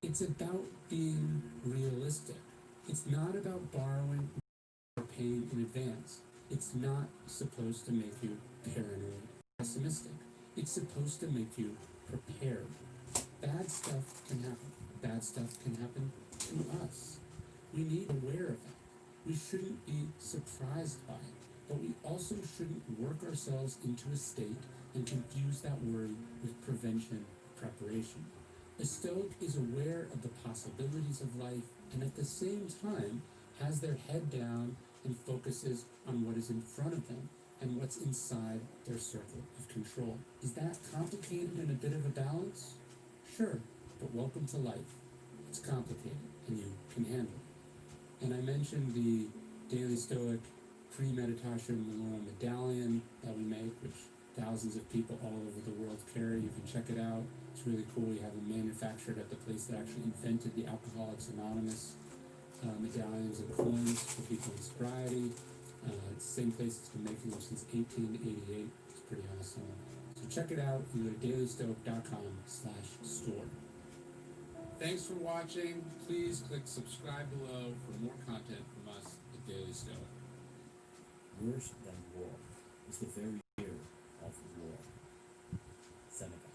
It's about being realistic. It's not about borrowing or paying in advance. It's not supposed to make you paranoid, pessimistic. It's supposed to make you prepared. Bad stuff can happen. Bad stuff can happen to us. We need to be aware of that. We shouldn't be surprised by it, but we also shouldn't work ourselves into a state and confuse that worry with prevention preparation. A Stoic is aware of the possibilities of life and at the same time has their head down and focuses on what is in front of them and what's inside their circle of control. Is that complicated and a bit of a balance? Sure, but welcome to life. It's complicated and you can handle it. And I mentioned the Daily Stoic pre-meditation Malone medallion that we make, which thousands of people all over the world carry. You can check it out. It's really cool. We have them manufactured at the place that actually invented the Alcoholics Anonymous medallions and coins for people in sobriety. It's the same place that's been making them since 1888. It's pretty awesome. So check it out. You go to dailystoic.com/store. Thanks for watching. Please click subscribe below for more content from us at Daily Stoic. Worse than war is the very fear of war. Seneca.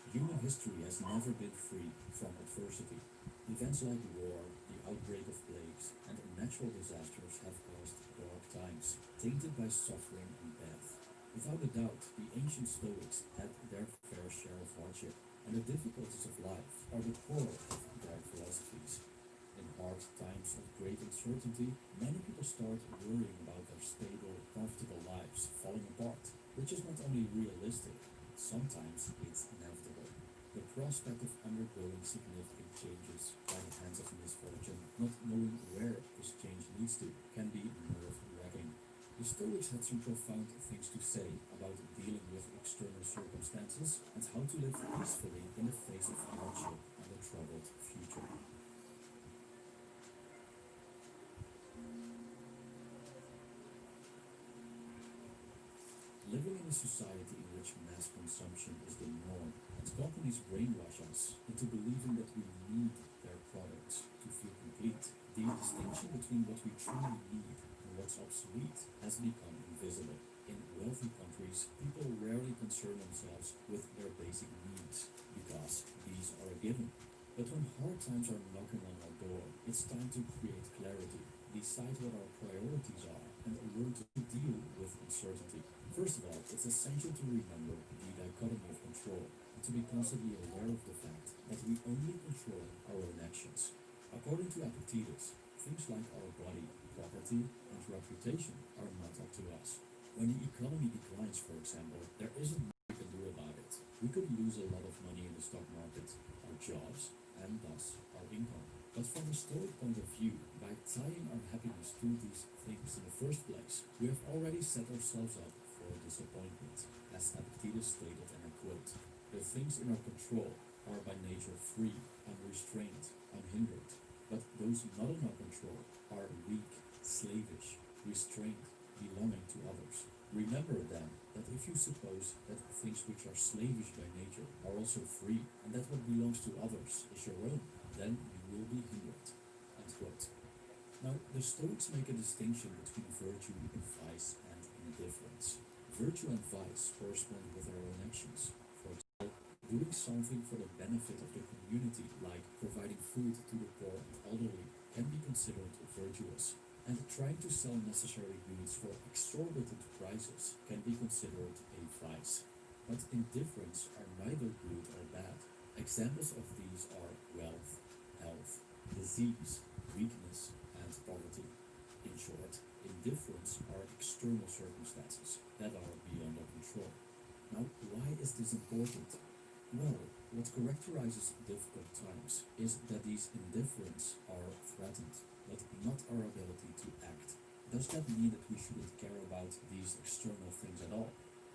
Human history has never been free from adversity. Events like war, the outbreak of plagues, and natural disasters have caused dark times, tainted by suffering and death. Without a doubt, the ancient Stoics had their fair share of hardship, and the difficulties of life are the core of their philosophies. In hard times of great uncertainty, many people start worrying about their stable, comfortable lives falling apart, which is not only realistic, sometimes it's inevitable. The prospect of undergoing significant changes by the hands of misfortune, not knowing where this change leads to, can be nerve-wracking. The Stoics had some profound things to say about dealing with external circumstances and how to live peacefully in the face of hardship and a troubled future. Living in a society in which mass consumption is the norm and companies brainwash us into believing that we need their products to feel complete, the distinction between what we truly need and what's obsolete has become invisible. In wealthy countries, people rarely concern themselves with their basic needs because these are a given. But when hard times are knocking on our door, it's time to create clarity, decide what our priorities are, and learn to deal with uncertainty. First of all, it's essential to remember the dichotomy of control and to be constantly aware of the fact that we only control our own actions. According to Epictetus, things like our body, property, and reputation are not up to us. When the economy declines, for example, there isn't much we can do about it. We could lose a lot of money in the stock market, our jobs, and thus our income. But from a Stoic point of view, by tying our happiness to these things in the first place, we have already set ourselves up for disappointment. As Epictetus stated, and I quote, "The things in our control are by nature free, unrestrained, unhindered, but those not in our control are weak, slavish, restrained, belonging to others. Remember then that if you suppose that things which are slavish by nature are also free, and that what belongs to others is your own, then you will be hindered." End quote. Now, the Stoics make a distinction between virtue, vice, and indifference. Virtue and vice correspond with our own actions. For example, doing something for the benefit of the community, like providing food to the poor and elderly, can be considered virtuous. And trying to sell necessary goods for exorbitant prices can be considered a vice. But indifference are neither good or bad. Examples of these are wealth, health, disease, weakness, and poverty. In short, indifference are external circumstances that are beyond our control. Now, why is this important? Well, what characterizes difficult times is that these indifference are threatened, but not our ability to act. Does that mean that we shouldn't care about these external things at all?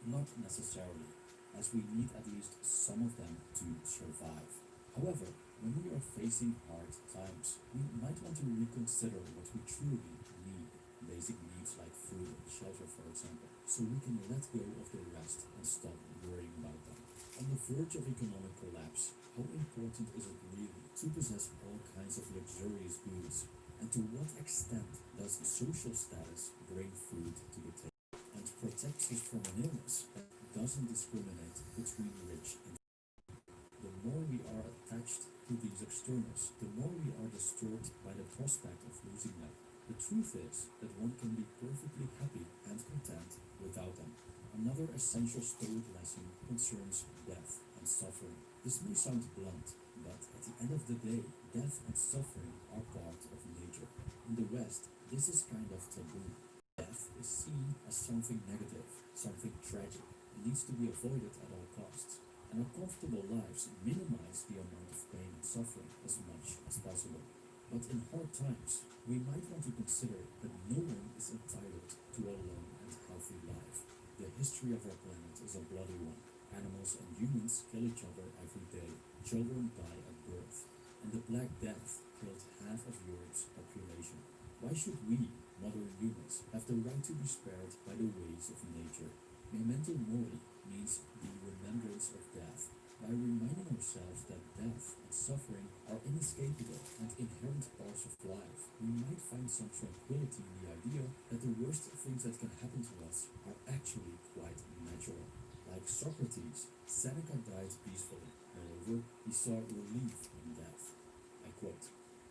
Not necessarily, as we need at least some of them to survive. However, when we are facing hard times, we might want to reconsider what we truly need, basic needs like food and shelter, for example, so we can let go of the rest and stop worrying about them. On the verge of economic collapse, how important is it really to possess all kinds of luxurious goods? And to what extent does social status bring food to the table and protects us from an illness that doesn't discriminate between rich and poor? The more we are attached to these externals, the more we are disturbed by the prospect of losing them. The truth is that one can be perfectly happy and content without them. Another essential Stoic lesson concerns death and suffering. This may sound blunt, but at the end of the day, death and suffering are part of nature. In the West, this is kind of taboo. Death is seen as something negative, something tragic. It needs to be avoided at all costs. And our comfortable lives minimize the amount of pain and suffering as much as possible. But in hard times, we might want to consider that no one is entitled to a long and healthy life. The history of our planet is a bloody one. Animals and humans kill each other every day. Children die at birth. And the Black Death killed half of Europe's population. Why should we, modern humans, have the right to be spared by the ways of nature? Memento mori means the remembrance of death. By reminding ourselves that death and suffering are inescapable and inherent parts of life, we might find some tranquility in the idea that the worst things that can happen to us are actually quite natural. Like Socrates, Seneca died peacefully. Moreover, he saw relief in death. I quote,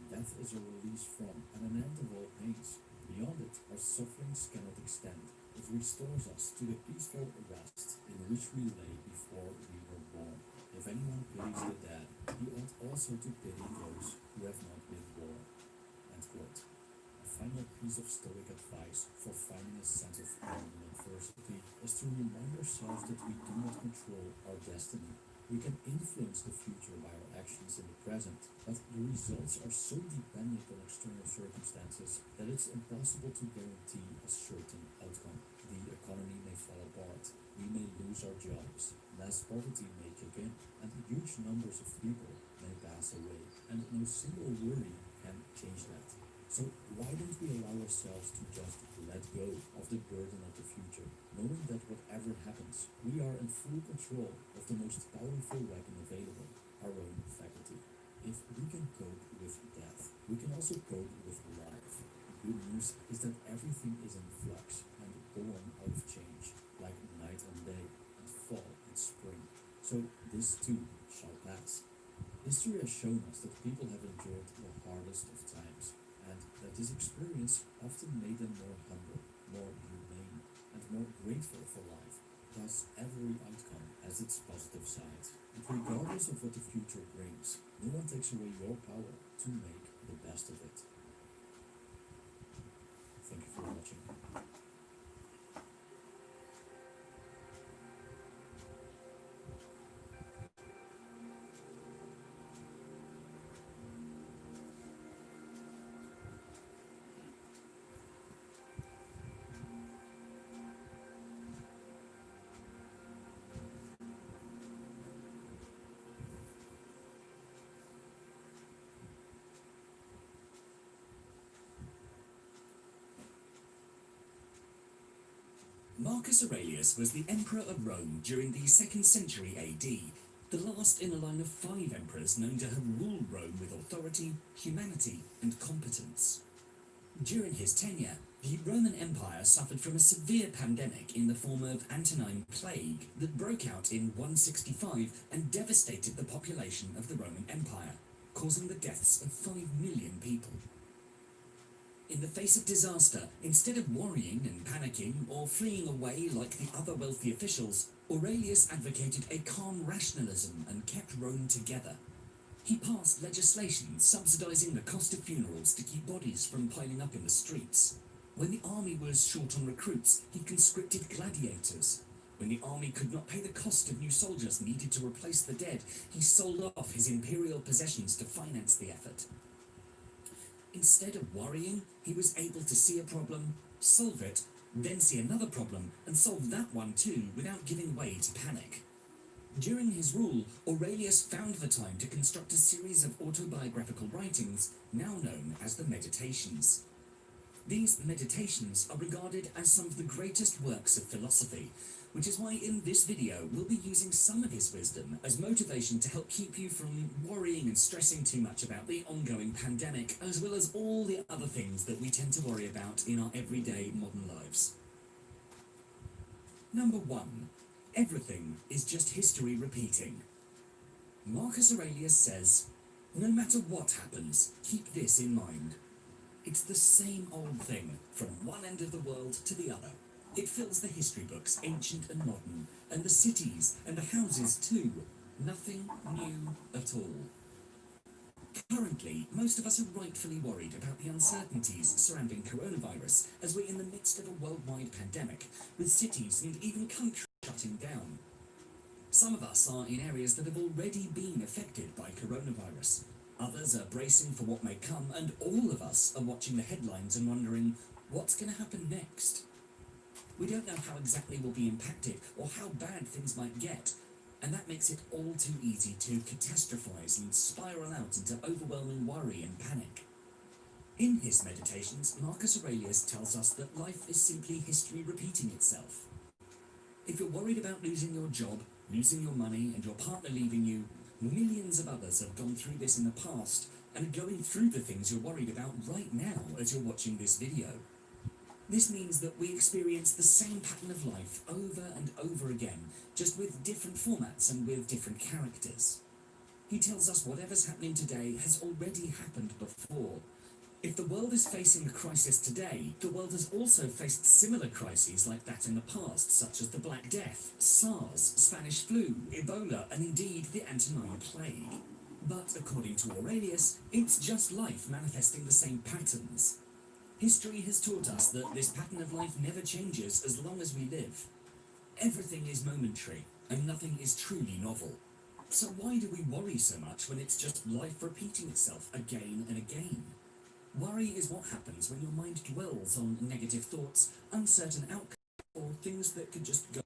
"Death is a release from and an end of all pains. Beyond it, our sufferings cannot extend. It restores us to the peaceful rest in which we lay before we were born. If anyone pities the dead, he ought also to pity those who have not been born." End quote. A final piece of Stoic advice for finding a sense of calm in adversity is to remind ourselves that we do not control our destiny. We can influence the future by our actions in the present, but the results are so dependent on external circumstances that it's impossible to guarantee a certain outcome. The economy may fall apart, we may lose our jobs, mass poverty may kick in, and huge numbers of people may pass away, and no single worry can change that. So why don't we allow ourselves to just let go of the burden of the future, knowing that whatever happens, we are in full control of the most powerful weapon available, our own faculty. If we can cope with death, we can also cope with life. The good news is that everything is in flux and born out of change, like night and day, and fall and spring. So this too shall pass. History has shown us that people have endured the hardest of times, and that this experience often made them more humble, more humane, and more grateful for life. Thus, every outcome has its positive sides, and regardless of what the future brings, no one takes away your power to make the best of it. Thank you for watching. Marcus Aurelius was the emperor of Rome during the 2nd century AD, the last in a line of 5 emperors known to have ruled Rome with authority, humanity, and competence. During his tenure, the Roman Empire suffered from a severe pandemic in the form of Antonine Plague that broke out in 165 and devastated the population of the Roman Empire, causing the deaths of 5 million people. In the face of disaster, instead of worrying and panicking or fleeing away like the other wealthy officials, Aurelius advocated a calm rationalism and kept Rome together. He passed legislation subsidizing the cost of funerals to keep bodies from piling up in the streets. When the army was short on recruits, he conscripted gladiators. When the army could not pay the cost of new soldiers needed to replace the dead, he sold off his imperial possessions to finance the effort. Instead of worrying, he was able to see a problem, solve it, then see another problem, and solve that one too without giving way to panic. During his rule, Aurelius found the time to construct a series of autobiographical writings, now known as the Meditations. These meditations are regarded as some of the greatest works of philosophy, which is why in this video we'll be using some of his wisdom as motivation to help keep you from worrying and stressing too much about the ongoing pandemic, as well as all the other things that we tend to worry about in our everyday modern lives. Number 1. Everything is just history repeating. Marcus Aurelius says, "No matter what happens, keep this in mind. It's the same old thing from one end of the world to the other. It fills the history books, ancient and modern, and the cities and the houses too. Nothing new at all." Currently, most of us are rightfully worried about the uncertainties surrounding coronavirus as we're in the midst of a worldwide pandemic, with cities and even countries shutting down. Some of us are in areas that have already been affected by coronavirus. Others are bracing for what may come, and all of us are watching the headlines and wondering, what's going to happen next? We don't know how exactly we'll be impacted or how bad things might get, and that makes it all too easy to catastrophize and spiral out into overwhelming worry and panic. In his meditations, Marcus Aurelius tells us that life is simply history repeating itself. If you're worried about losing your job, losing your money, and your partner leaving you, millions of others have gone through this in the past and are going through the things you're worried about right now as you're watching this video. This means that we experience the same pattern of life over and over again, just with different formats and with different characters. He tells us whatever's happening today has already happened before. If the world is facing a crisis today, the world has also faced similar crises like that in the past, such as the Black Death, SARS, Spanish flu, Ebola, and indeed the Antonine Plague. But according to Aurelius, it's just life manifesting the same patterns. History has taught us that this pattern of life never changes as long as we live. Everything is momentary, and nothing is truly novel. So why do we worry so much when it's just life repeating itself again and again? Worry is what happens when your mind dwells on negative thoughts, uncertain outcomes, or things that could just go